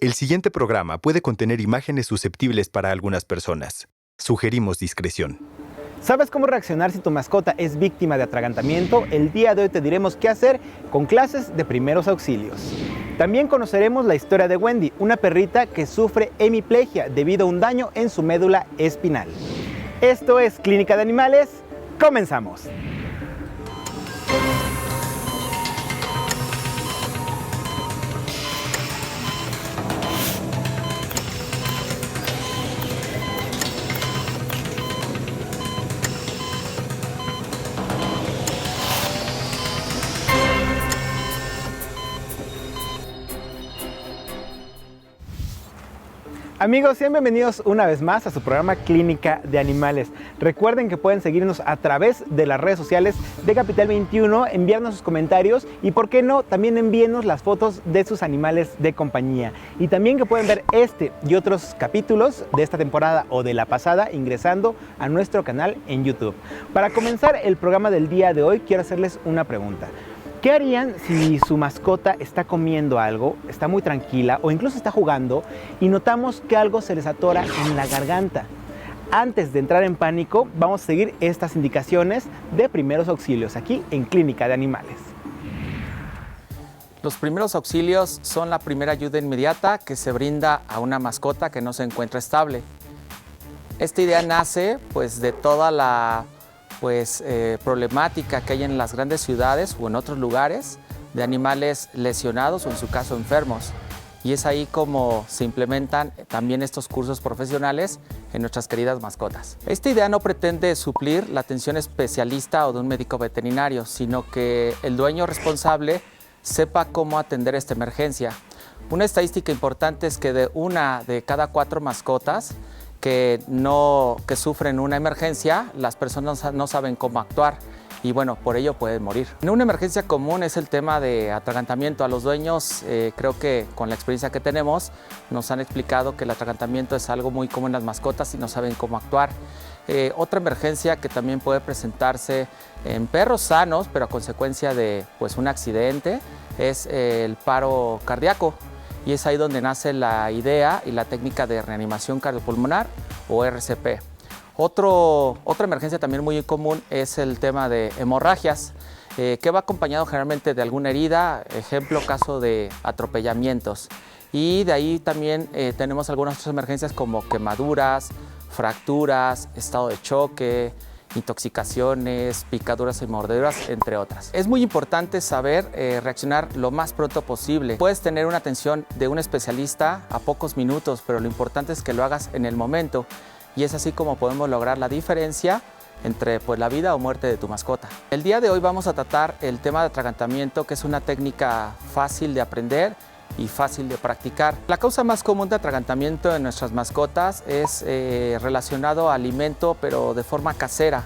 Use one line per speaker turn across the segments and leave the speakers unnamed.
El siguiente programa puede contener imágenes susceptibles para algunas personas. Sugerimos discreción.
¿Sabes cómo reaccionar si tu mascota es víctima de atragantamiento? El día de hoy te diremos qué hacer con clases de primeros auxilios. También conoceremos la historia de Wendy, una perrita que sufre hemiplegia debido a un daño en su médula espinal. Esto es Clínica de Animales. ¡Comenzamos! Amigos, sean bienvenidos una vez más a su programa Clínica de Animales. Recuerden que pueden seguirnos a través de las redes sociales de Capital 21, enviarnos sus comentarios y, por qué no, también envíennos las fotos de sus animales de compañía. Y también que pueden ver este y otros capítulos de esta temporada o de la pasada ingresando a nuestro canal en YouTube. Para comenzar el programa del día de hoy, quiero hacerles una pregunta. ¿Qué harían si su mascota está comiendo algo, está muy tranquila o incluso está jugando y notamos que algo se les atora en la garganta? Antes de entrar en pánico, vamos a seguir estas indicaciones de primeros auxilios aquí en Clínica de Animales.
Los primeros auxilios son la primera ayuda inmediata que se brinda a una mascota que no se encuentra estable. Esta idea nace de toda la problemática que hay en las grandes ciudades o en otros lugares de animales lesionados o en su caso enfermos. Y es ahí como se implementan también estos cursos profesionales en nuestras queridas mascotas. Esta idea no pretende suplir la atención especialista o de un médico veterinario, sino que el dueño responsable sepa cómo atender esta emergencia. Una estadística importante es que de una de cada 4 mascotas que sufren una emergencia, las personas no saben cómo actuar y por ello pueden morir. En una emergencia común es el tema de atragantamiento. A los dueños, creo que con la experiencia que tenemos, nos han explicado que el atragantamiento es algo muy común en las mascotas y no saben cómo actuar. Otra emergencia que también puede presentarse en perros sanos, pero a consecuencia de un accidente, es el paro cardíaco. Y es ahí donde nace la idea y la técnica de reanimación cardiopulmonar o RCP. Otra emergencia también muy común es el tema de hemorragias, que va acompañado generalmente de alguna herida, ejemplo, caso de atropellamientos. Y de ahí también tenemos algunas otras emergencias como quemaduras, fracturas, estado de choque, intoxicaciones, picaduras y mordeduras, entre otras. Es muy importante saber reaccionar lo más pronto posible. Puedes tener una atención de un especialista a pocos minutos, pero lo importante es que lo hagas en el momento y es así como podemos lograr la diferencia entre la vida o muerte de tu mascota. El día de hoy vamos a tratar el tema de atragantamiento, que es una técnica fácil de aprender y fácil de practicar. La causa más común de atragantamiento en nuestras mascotas es relacionado a alimento, pero de forma casera.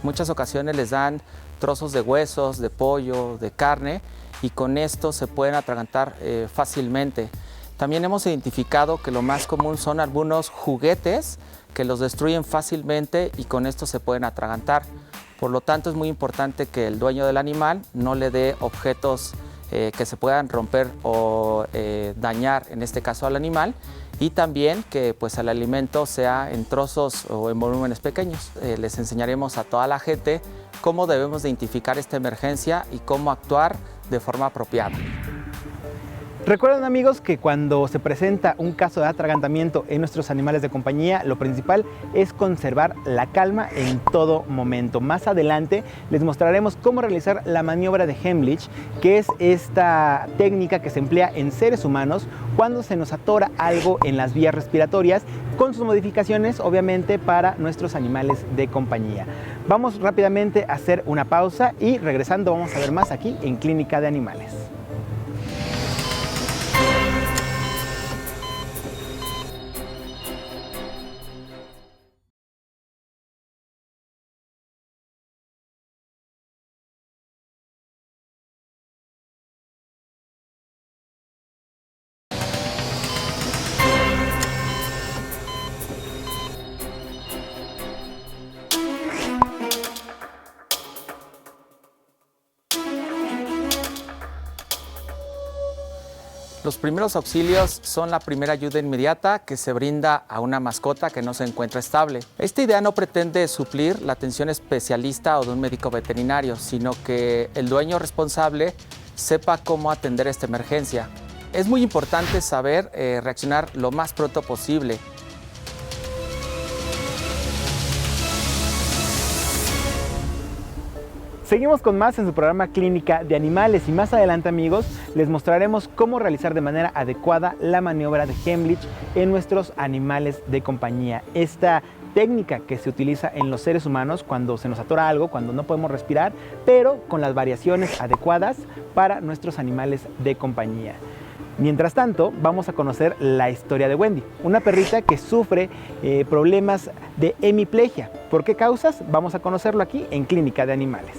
Muchas ocasiones les dan trozos de huesos, de pollo, de carne y con esto se pueden atragantar fácilmente. También hemos identificado que lo más común son algunos juguetes que los destruyen fácilmente y con esto se pueden atragantar. Por lo tanto, es muy importante que el dueño del animal no le dé objetos que se puedan romper o dañar, en este caso al animal, y también que el alimento sea en trozos o en volúmenes pequeños. Les enseñaremos a toda la gente cómo debemos de identificar esta emergencia y cómo actuar de forma apropiada.
Recuerden, amigos, que cuando se presenta un caso de atragantamiento en nuestros animales de compañía, lo principal es conservar la calma en todo momento. Más adelante les mostraremos cómo realizar la maniobra de Heimlich, que es esta técnica que se emplea en seres humanos cuando se nos atora algo en las vías respiratorias, con sus modificaciones, obviamente, para nuestros animales de compañía. Vamos rápidamente a hacer una pausa y regresando vamos a ver más aquí en Clínica de Animales.
Los primeros auxilios son la primera ayuda inmediata que se brinda a una mascota que no se encuentra estable. Esta idea no pretende suplir la atención especialista o de un médico veterinario, sino que el dueño responsable sepa cómo atender esta emergencia. Es muy importante saber reaccionar lo más pronto posible.
Seguimos con más en su programa Clínica de Animales y más adelante, amigos, les mostraremos cómo realizar de manera adecuada la maniobra de Heimlich en nuestros animales de compañía. Esta técnica que se utiliza en los seres humanos cuando se nos atora algo, cuando no podemos respirar, pero con las variaciones adecuadas para nuestros animales de compañía. Mientras tanto, vamos a conocer la historia de Wendy, una perrita que sufre problemas de hemiplegia. ¿Por qué causas? Vamos a conocerlo aquí en Clínica de Animales.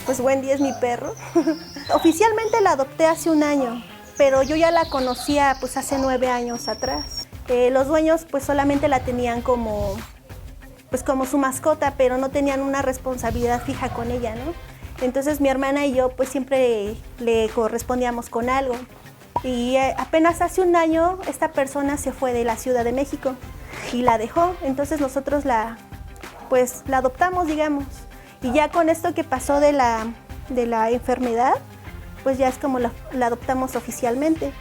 Pues Wendy es mi perro. Oficialmente la adopté hace 1 año, pero yo ya la conocía pues hace 9 años atrás. Los dueños pues solamente la tenían como su mascota, pero no tenían una responsabilidad fija con ella, ¿no? Entonces mi hermana y yo pues siempre le correspondíamos con algo. Y apenas hace 1 año esta persona se fue de la Ciudad de México y la dejó. Entonces nosotros la adoptamos, digamos. Y ya con esto que pasó de la enfermedad, pues ya es como la adoptamos oficialmente.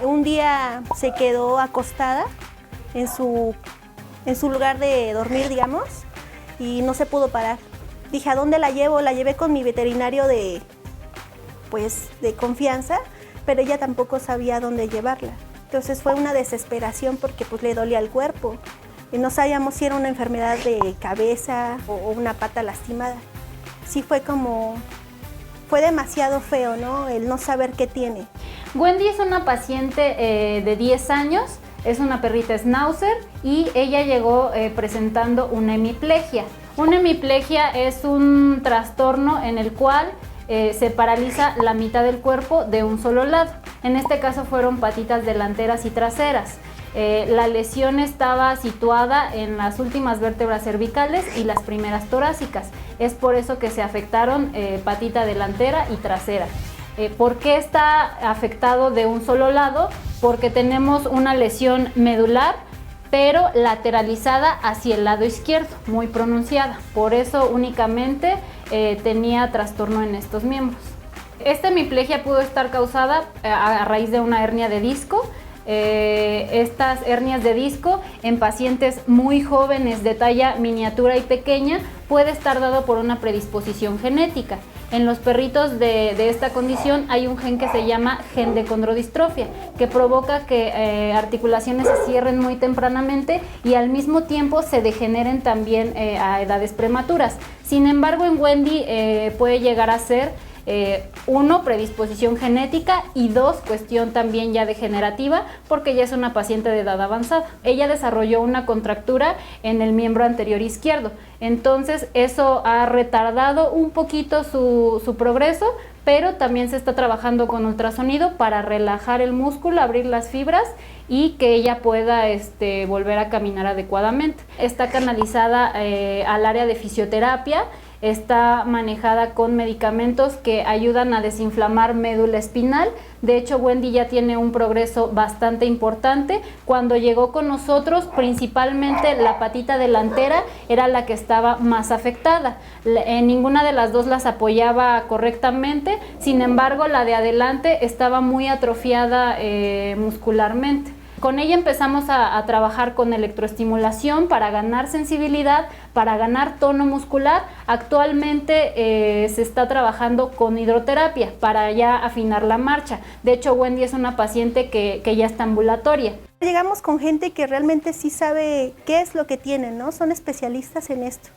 Un día se quedó acostada en su lugar de dormir, digamos, y no se pudo parar. Dije, ¿a dónde la llevo? La llevé con mi veterinario de confianza, pero ella tampoco sabía dónde llevarla. Entonces fue una desesperación porque pues le dolía el cuerpo. Y no sabíamos si era una enfermedad de cabeza o una pata lastimada. Sí fue demasiado feo, ¿no? El no saber qué tiene.
Wendy es una paciente de 10 años, es una perrita schnauzer y ella llegó presentando una hemiplegia. Una hemiplegia es un trastorno en el cual se paraliza la mitad del cuerpo de un solo lado. En este caso fueron patitas delanteras y traseras. La lesión estaba situada en las últimas vértebras cervicales y las primeras torácicas. Es por eso que se afectaron patita delantera y trasera. ¿Por qué está afectado de un solo lado? Porque tenemos una lesión medular, pero lateralizada hacia el lado izquierdo, muy pronunciada. Por eso únicamente tenía trastorno en estos miembros. Esta hemiplegia pudo estar causada a raíz de una hernia de disco. Estas hernias de disco en pacientes muy jóvenes de talla miniatura y pequeña puede estar dado por una predisposición genética. En los perritos de esta condición hay un gen que se llama gen de condrodistrofia, que provoca que articulaciones se cierren muy tempranamente y al mismo tiempo se degeneren también a edades prematuras. Sin embargo, en Wendy puede llegar a ser 1, predisposición genética y 2, cuestión también ya degenerativa, porque ya es una paciente de edad avanzada. Ella desarrolló una contractura en el miembro anterior izquierdo, entonces eso ha retardado un poquito su progreso, pero también se está trabajando con ultrasonido para relajar el músculo, abrir las fibras y que ella pueda volver a caminar adecuadamente. Está canalizada al área de fisioterapia. Está manejada con medicamentos que ayudan a desinflamar médula espinal. De hecho, Wendy ya tiene un progreso bastante importante. Cuando llegó con nosotros, principalmente la patita delantera era la que estaba más afectada. Ninguna de las dos las apoyaba correctamente, sin embargo, la de adelante estaba muy atrofiada muscularmente. Con ella empezamos a trabajar con electroestimulación para ganar sensibilidad, para ganar tono muscular. Actualmente se está trabajando con hidroterapia para ya afinar la marcha. De hecho, Wendy es una paciente que ya está ambulatoria.
Llegamos con gente que realmente sí sabe qué es lo que tienen, ¿no? Son especialistas en esto.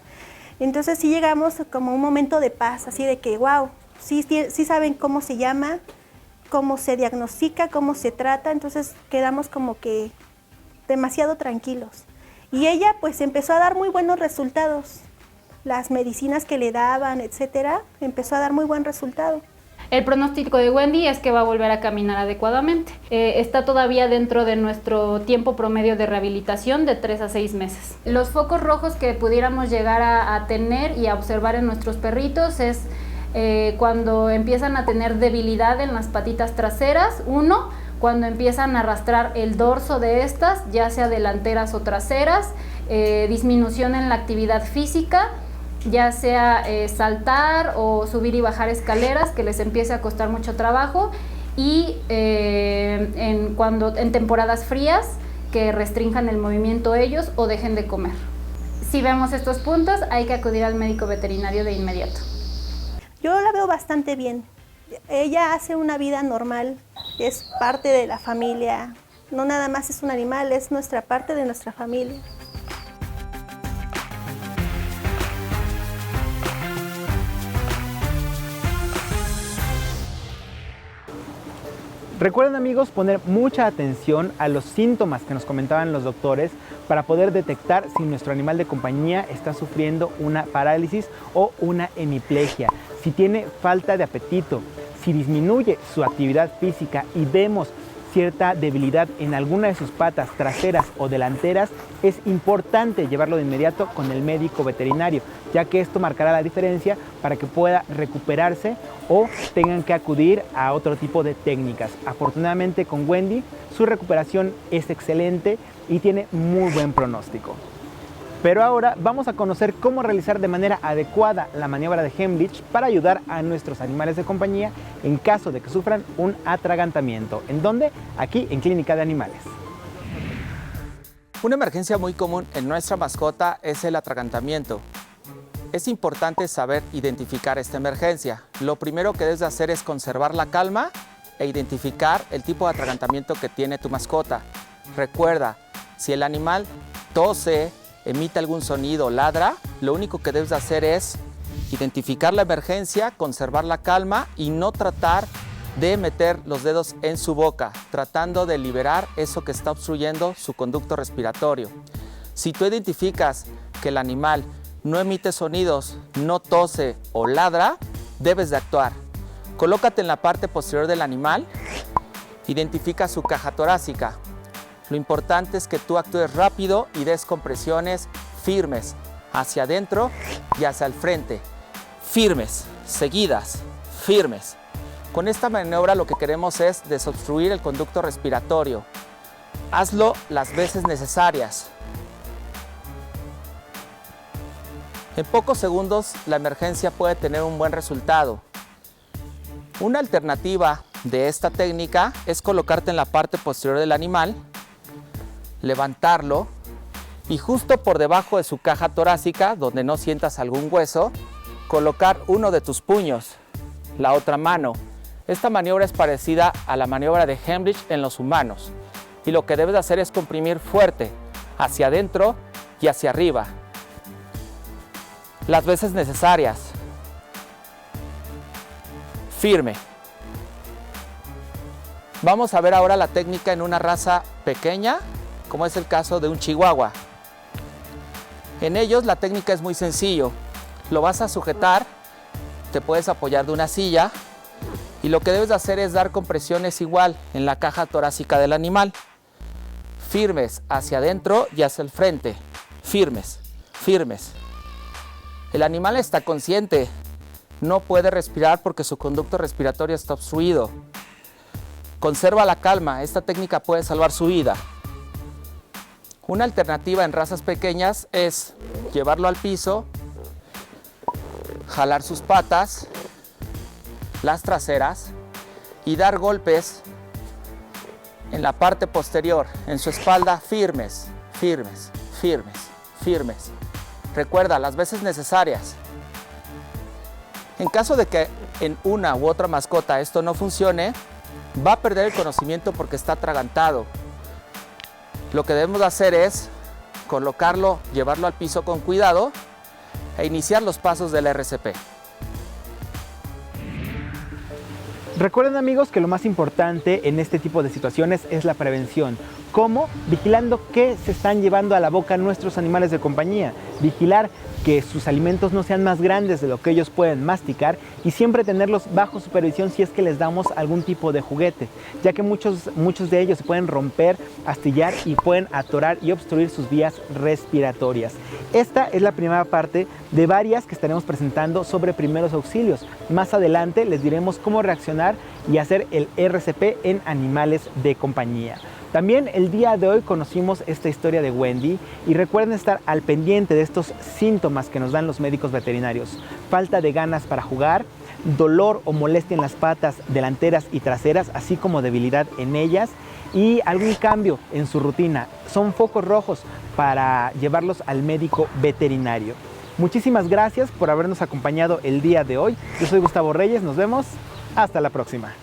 Entonces sí llegamos como un momento de paz, así de que, wow, sí saben cómo se llama, cómo se diagnostica, cómo se trata, entonces quedamos como que demasiado tranquilos. Y ella pues empezó a dar muy buenos resultados. Las medicinas que le daban, etcétera, empezó a dar muy buen resultado.
El pronóstico de Wendy es que va a volver a caminar adecuadamente. Está todavía dentro de nuestro tiempo promedio de rehabilitación de 3 a 6 meses. Los focos rojos que pudiéramos llegar a tener y a observar en nuestros perritos es cuando empiezan a tener debilidad en las patitas traseras, 1, cuando empiezan a arrastrar el dorso de estas, ya sea delanteras o traseras, disminución en la actividad física, ya sea saltar o subir y bajar escaleras, que les empiece a costar mucho trabajo, y en temporadas frías, que restrinjan el movimiento ellos o dejen de comer. Si vemos estos puntos, hay que acudir al médico veterinario de inmediato.
Yo la veo bastante bien. Ella hace una vida normal, es parte de la familia. No nada más es un animal, es nuestra parte de nuestra familia.
Recuerden, amigos, poner mucha atención a los síntomas que nos comentaban los doctores para poder detectar si nuestro animal de compañía está sufriendo una parálisis o una hemiplegia, si tiene falta de apetito, si disminuye su actividad física y vemos cierta debilidad en alguna de sus patas traseras o delanteras, es importante llevarlo de inmediato con el médico veterinario, ya que esto marcará la diferencia para que pueda recuperarse o tengan que acudir a otro tipo de técnicas. Afortunadamente con Wendy su recuperación es excelente y tiene muy buen pronóstico. Pero ahora vamos a conocer cómo realizar de manera adecuada la maniobra de Heimlich para ayudar a nuestros animales de compañía en caso de que sufran un atragantamiento. ¿En dónde? Aquí en Clínica de Animales.
Una emergencia muy común en nuestra mascota es el atragantamiento. Es importante saber identificar esta emergencia. Lo primero que debes de hacer es conservar la calma e identificar el tipo de atragantamiento que tiene tu mascota. Recuerda, si el animal tose, emite algún sonido, ladra, lo único que debes de hacer es identificar la emergencia, conservar la calma y no tratar de meter los dedos en su boca, tratando de liberar eso que está obstruyendo su conducto respiratorio. Si tú identificas que el animal no emite sonidos, no tose o ladra, debes de actuar. Colócate en la parte posterior del animal, identifica su caja torácica. Lo importante es que tú actúes rápido y des compresiones firmes hacia adentro y hacia el frente. Firmes, seguidas, firmes. Con esta maniobra lo que queremos es desobstruir el conducto respiratorio. Hazlo las veces necesarias. En pocos segundos la emergencia puede tener un buen resultado. Una alternativa de esta técnica es colocarte en la parte posterior del animal, levantarlo y justo por debajo de su caja torácica, donde no sientas algún hueso, colocar uno de tus puños, la otra mano. Esta maniobra es parecida a la maniobra de Heimlich en los humanos y lo que debes de hacer es comprimir fuerte hacia adentro y hacia arriba, las veces necesarias. Firme. Vamos a ver ahora la técnica en una raza pequeña, como es el caso de un chihuahua. En ellos la técnica es muy sencillo. Lo vas a sujetar, te puedes apoyar de una silla y lo que debes de hacer es dar compresiones igual en la caja torácica del animal. Firmes hacia adentro y hacia el frente. Firmes, firmes. El animal está consciente, no puede respirar porque su conducto respiratorio está obstruido. Conserva la calma, esta técnica puede salvar su vida. Una alternativa en razas pequeñas es llevarlo al piso, jalar sus patas, las traseras y dar golpes en la parte posterior, en su espalda, firmes, firmes, firmes, firmes. Recuerda, las veces necesarias. En caso de que en una u otra mascota esto no funcione, va a perder el conocimiento porque está atragantado. Lo que debemos hacer es colocarlo, llevarlo al piso con cuidado e iniciar los pasos del RCP.
Recuerden, amigos, que lo más importante en este tipo de situaciones es la prevención. ¿Cómo? Vigilando qué se están llevando a la boca nuestros animales de compañía, vigilar que sus alimentos no sean más grandes de lo que ellos pueden masticar y siempre tenerlos bajo supervisión si es que les damos algún tipo de juguete, ya que muchos de ellos se pueden romper, astillar y pueden atorar y obstruir sus vías respiratorias. Esta es la primera parte de varias que estaremos presentando sobre primeros auxilios. Más adelante les diremos cómo reaccionar y hacer el RCP en animales de compañía. También el día de hoy conocimos esta historia de Wendy y recuerden estar al pendiente de estos síntomas que nos dan los médicos veterinarios. Falta de ganas para jugar, dolor o molestia en las patas delanteras y traseras, así como debilidad en ellas y algún cambio en su rutina. Son focos rojos para llevarlos al médico veterinario. Muchísimas gracias por habernos acompañado el día de hoy. Yo soy Gustavo Reyes, nos vemos. Hasta la próxima.